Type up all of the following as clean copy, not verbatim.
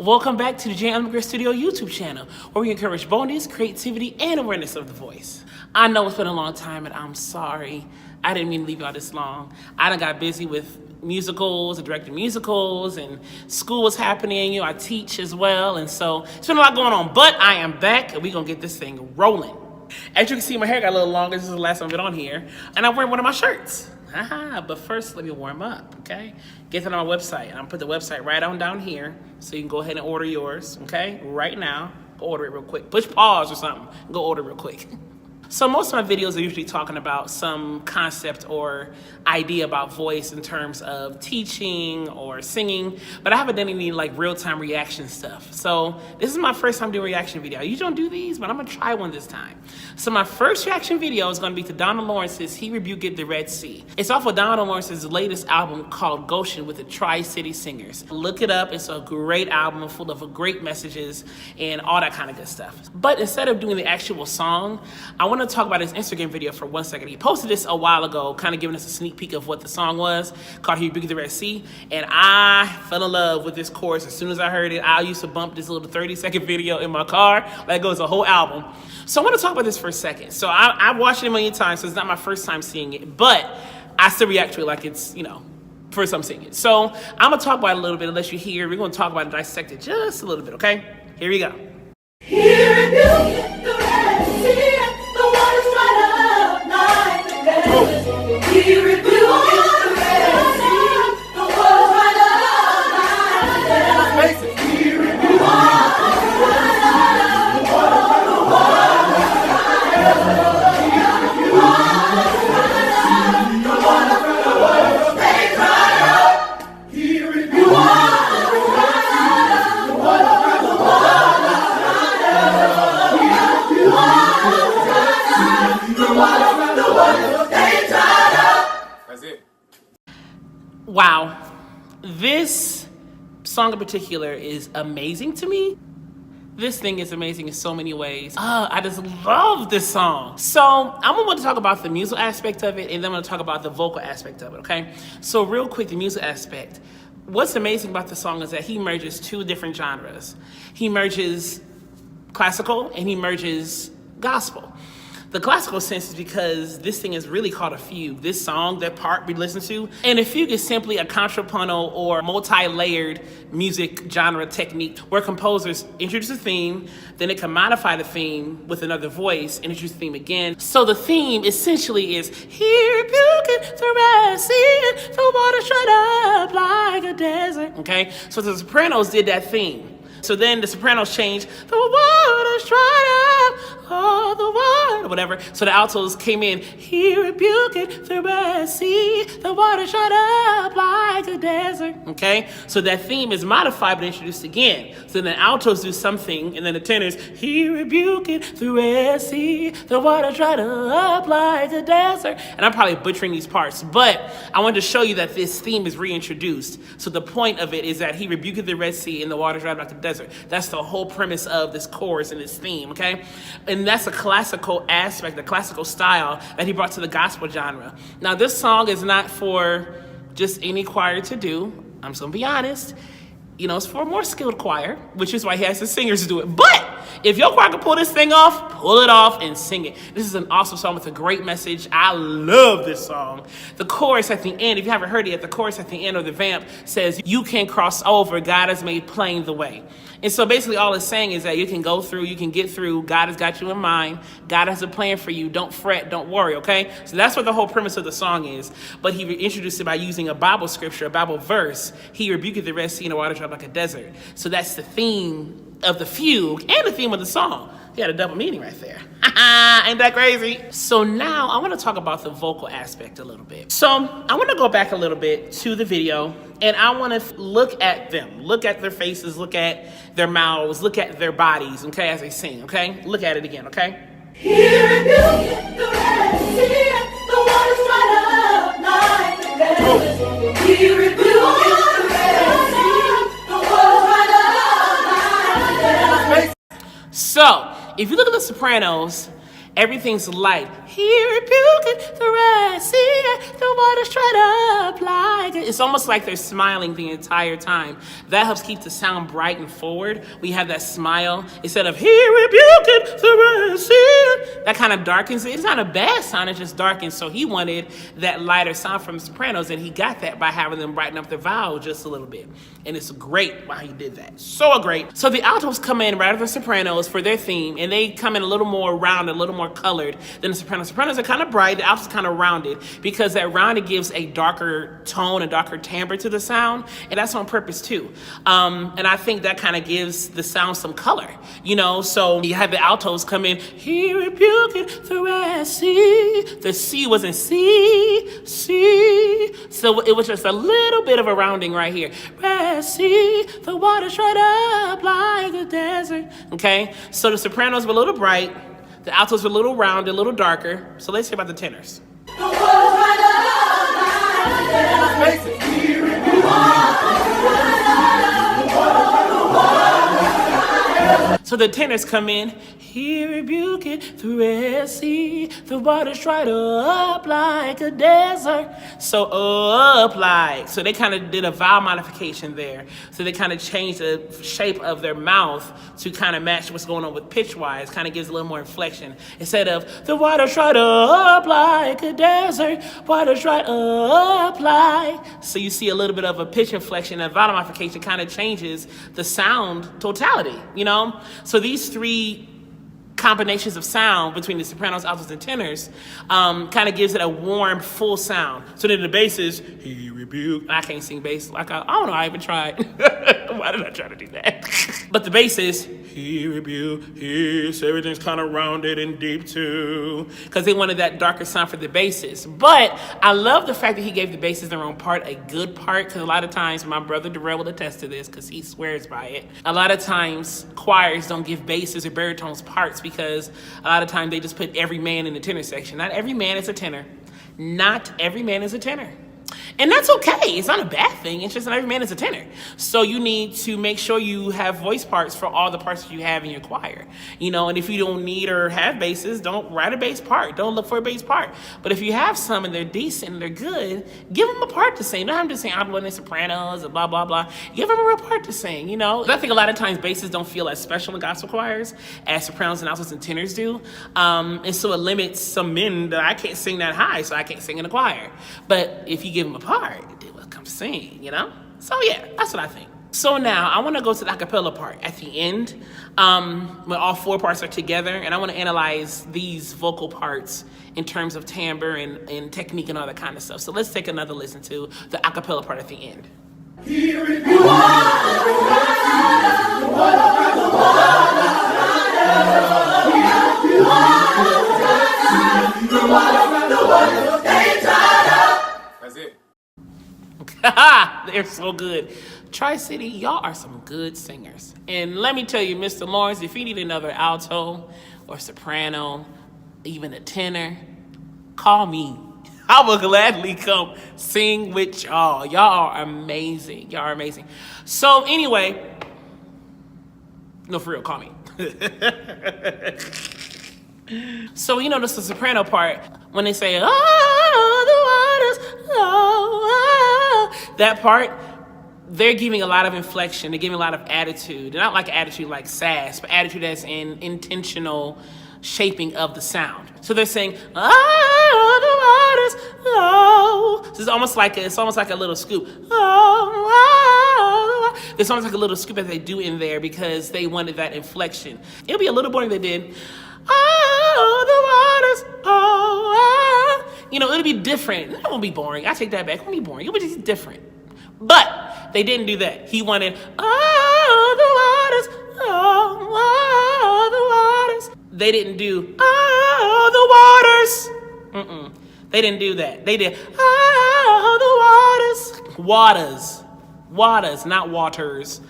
Welcome back to the J. Immigrant Studio YouTube channel, where we encourage boldness, creativity, and awareness of the voice. I know it's been a long time, and I'm sorry. I didn't mean to leave y'all this long. I done got busy with musicals and directing musicals, and school was happening. I teach as well, and so it's been a lot going on. But I am back, and we're gonna get this thing rolling. As you can see, my hair got a little longer. This is the last time I've been on here, and I'm wearing one of my shirts. But first, let me warm up, okay? Get that on my website. I'm gonna put the website right on down here, so you can go ahead and order yours, okay? Right now, go order it real quick. Push pause or something, go order it real quick. So most of my videos are usually talking about some concept or idea about voice in terms of teaching or singing, but I haven't done any like real-time reaction stuff. So this is my first time doing a reaction video. I usually don't do these, but I'm gonna try one this time. So my first reaction video is gonna be to Donald Lawrence's He Rebuked the Red Sea. It's off of Donald Lawrence's latest album called Goshen with the Tri-City Singers. Look it up, it's a great album full of great messages and all that kind of good stuff. But instead of doing the actual song, I wanna talk about his Instagram video for 1 second. He posted this a while ago, kind of giving us a sneak peek of what the song was, called He Rebuked the Red Sea. And I fell in love with this chorus as soon as I heard it. I used to bump this little 30-second video in my car. That goes a whole album. So I want to talk about this for a second. So I've watched it a million times, so it's not my first time seeing it, but I still react to it like it's, first time seeing it. So I'm gonna talk about it a little bit, unless you hear. We're gonna talk about it, dissect it just a little bit, okay? Here we go. He rebuked the Red Sea, the waters dried up like the desert. He rebuked the Red Sea, the waters dried up like the desert. He rebuked the waters dried up, the waters dried up, the waters they dried up. He rebuked the waters dried up, the waters. That's it. Wow, this song in particular is amazing to me. This thing is amazing in so many ways. I just love this song. So I'm gonna talk about the musical aspect of it, and then I'm gonna talk about the vocal aspect of it, okay? So real quick, the music aspect. What's amazing about the song is that he merges two different genres. He merges classical and he merges gospel. The classical sense is because this thing is really called a fugue. This song, that part we listen to, and a fugue is simply a contrapuntal or multi-layered music genre technique where composers introduce a theme, then they can modify the theme with another voice, introduce the theme again. So the theme essentially is, He rebuked the Red Sea, the water dried up like a desert. Okay, so the Sopranos did that theme. So then the Sopranos changed, the waters dried up, all the water, whatever. So the altos came in, He rebuked the Red Sea, the waters dried up like a desert. Okay, so that theme is modified but introduced again. So then the altos do something, and then the tenors, He rebuked the Red Sea, the water dried up like a desert. And I'm probably butchering these parts, but I wanted to show you that this theme is reintroduced. So the point of it is that He rebuked the Red Sea and the water dried up like a desert. That's the whole premise of this chorus and this theme, okay? And that's a classical aspect, a classical style that he brought to the gospel genre. Now, this song is not for just any choir to do. I'm just gonna be honest. It's for a more skilled choir, which is why he has the singers do it. But if your choir can pull this thing off, pull it off and sing it. This is an awesome song with a great message. I love this song. The chorus at the end, if you haven't heard it yet, the chorus at the end of the vamp says, you can cross over, God has made plain the way. And so basically all it's saying is that you can go through, you can get through, God has got you in mind, God has a plan for you, don't fret, don't worry, okay? So that's what the whole premise of the song is. But he introduced it by using a Bible scripture, a Bible verse. He rebuked the Red Sea and the water dried like a desert. So that's the theme of the fugue and the theme of the song. He had a double meaning right there. Ain't that crazy? So now I want to talk about the vocal aspect a little bit. So I want to go back a little bit to the video, and I want to look at them, look at their faces, look at their mouths, look at their bodies, okay, as they sing, okay? Look at it again, okay? He rebuked the Red Sea, the waters dried up like the desert. He rebuked the Red Sea, the waters dried up like the desert. So if you look at the Sopranos, Everything's light. He rebuked the Red Sea, the waters dried up like it. It's almost like they're smiling the entire time. That helps keep the sound bright and forward. We have that smile instead of he rebuked the Red Sea. That kind of darkens it. It's not a bad sound, it just darkens. So he wanted that lighter sound from Sopranos, and he got that by having them brighten up the vowel just a little bit. And it's great why he did that. So great. So the altos come in right after the Sopranos for their theme, and they come in a little more rounded, a little more colored than the Sopranos. Sopranos are kind of bright, the altos kind of rounded, because that rounded gives a darker tone, a darker timbre to the sound, and that's on purpose too. And I think that kind of gives the sound some color, you know? So you have the altos come in, he rebuked the Red Sea. The C wasn't C. So it was just a little bit of a rounding right here. Red Sea, the water's dried up like a desert. Okay, so the Sopranos were a little bright, the altos were a little round, a little darker. So let's hear about the tenors. The water's dried up like a desert. So the tenors come in, he rebuked the Red Sea, the water's dried up like a desert. So up like, so they kind of did a vowel modification there. So they kind of changed the shape of their mouth to kind of match what's going on with pitch-wise, kind of gives a little more inflection. Instead of the water's dried up like a desert, water's dried up like. So you see a little bit of a pitch inflection, a vowel modification kind of changes the sound totality, you know? So these three combinations of sound between the sopranos, altos, and tenors kind of gives it a warm, full sound. So then the bass is, he rebuked. I can't sing bass. Like I don't know, I even tried. Why did I try to do that? But the bass is, he rebuked, so everything's kind of rounded and deep too. Because they wanted that darker sound for the basses. But I love the fact that he gave the basses their own part, a good part, because a lot of times, my brother Darrell will attest to this because he swears by it. A lot of times, choirs don't give basses or baritones parts because a lot of times they just put every man in the tenor section. Not every man is a tenor. Not every man is a tenor. And that's okay. It's not a bad thing. It's just not every man is a tenor. So you need to make sure you have voice parts for all the parts that you have in your choir. You know, and if you don't need or have basses, don't write a bass part. Don't look for a bass part. But if you have some and they're decent and they're good, give them a part to sing. Don't have them to sing alto and sopranos and blah, blah, blah. Give them a real part to sing, you know. I think a lot of times basses don't feel as special in gospel choirs as sopranos and altos and tenors do. And so it limits some men that I can't sing that high, so I can't sing in a choir. But if you give them a part, they will come sing, you know? So yeah, that's what I think. So now I want to go to the acapella part at the end, when all four parts are together, and I want to analyze these vocal parts in terms of timbre and technique and all that kind of stuff. So let's take another listen to the acapella part at the end. That's it. They're so good. Tri-City, y'all are some good singers. And let me tell you, Mr. Lawrence, if you need another alto or soprano, even a tenor, call me. I will gladly come sing with y'all. Y'all are amazing. Y'all are amazing. So anyway, no, for real, call me. So you notice the soprano part, when they say, oh, the waters, oh, that part, they're giving a lot of inflection. They're giving a lot of attitude. Not like attitude like sass, but attitude as in intentional shaping of the sound. So they're saying, oh, the waters, oh. So it's almost like a little scoop. Oh, there's almost like a little scoop that they do in there because they wanted that inflection. It'll be a little boring if they did, oh, the waters, oh. You know, it'll be different. It won't be boring. I take that back. It won't be boring. It'll be just different. But they didn't do that. He wanted, oh, the waters, oh, the waters. They didn't do, oh, the waters. They didn't do that. They did, oh, the waters. Waters, not waters.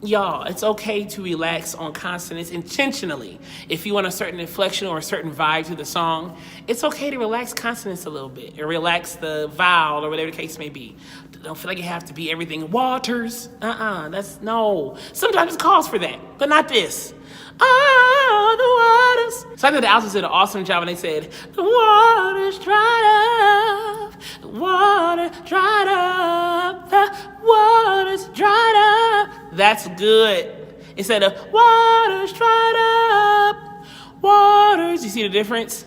Y'all, it's okay to relax on consonants intentionally. If you want a certain inflection or a certain vibe to the song, it's okay to relax consonants a little bit or relax the vowel or whatever the case may be. Don't feel like you have to be everything waters. That's no. Sometimes it calls for that, but not this. Oh, the waters. So I think the Altos did an awesome job, and they said, the waters dried up, the water dried up, the waters dried up. That's good. Instead of waters dried up, waters. You see the difference?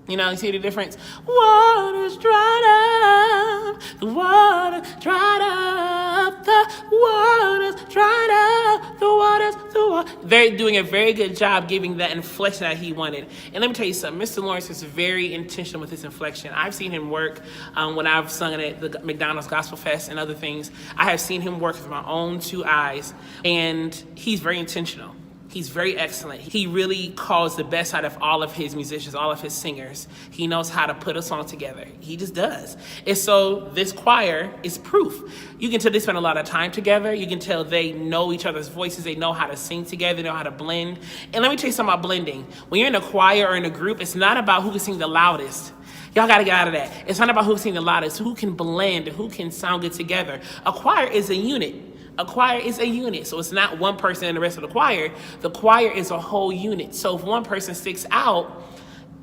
You know, you see the difference? Waters dried up, the water dried up, the waters dried up, the waters, the water. They're doing a very good job giving that inflection that he wanted. And let me tell you something, Mr. Lawrence is very intentional with his inflection. I've seen him work when I've sung at the McDonald's Gospel Fest and other things. I have seen him work with my own two eyes, and he's very intentional. He's very excellent. He really calls the best out of all of his musicians, all of his singers. He knows how to put a song together. He just does. And so this choir is proof. You can tell they spend a lot of time together. You can tell they know each other's voices. They know how to sing together. They know how to blend. And let me tell you something about blending. When you're in a choir or in a group, it's not about who can sing the loudest. Y'all got to get out of that. It's not about who can sing the loudest, who can blend, who can sound good together. A choir is a unit. A choir is a unit, so it's not one person and the rest of the choir. The choir is a whole unit. So if one person sticks out,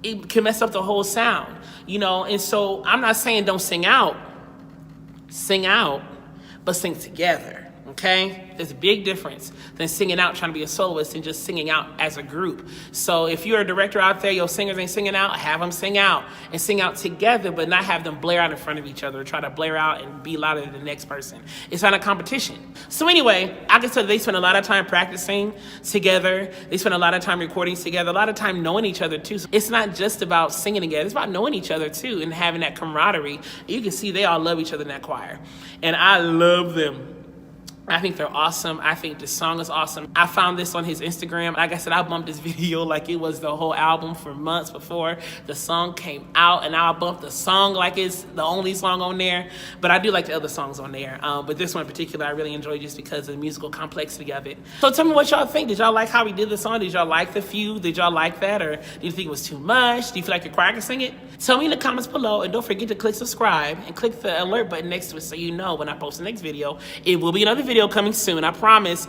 it can mess up the whole sound, you know? And so I'm not saying don't sing out, but sing together, okay? There's a big difference than singing out trying to be a soloist and just singing out as a group. So if you're a director out there, your singers ain't singing out, have them sing out and sing out together, but not have them blare out in front of each other or try to blare out and be louder than the next person. It's not a competition. So anyway, I can tell they spend a lot of time practicing together. They spend a lot of time recording together, a lot of time knowing each other too. So it's not just about singing together. It's about knowing each other too and having that camaraderie. You can see they all love each other in that choir. And I love them. I think they're awesome. I think the song is awesome. I found this on his Instagram. Like I said, I bumped this video like it was the whole album for months before the song came out. And now I bumped the song like it's the only song on there. But I do like the other songs on there. But this one in particular, I really enjoyed just because of the musical complexity of it. So tell me what y'all think. Did y'all like how we did the song? Did y'all like the few? Did y'all like that? Or do you think it was too much? Do you feel like your choir can sing it? Tell me in the comments below. And don't forget to click subscribe and click the alert button next to it so you know when I post the next video. It will be another video coming soon. I promise.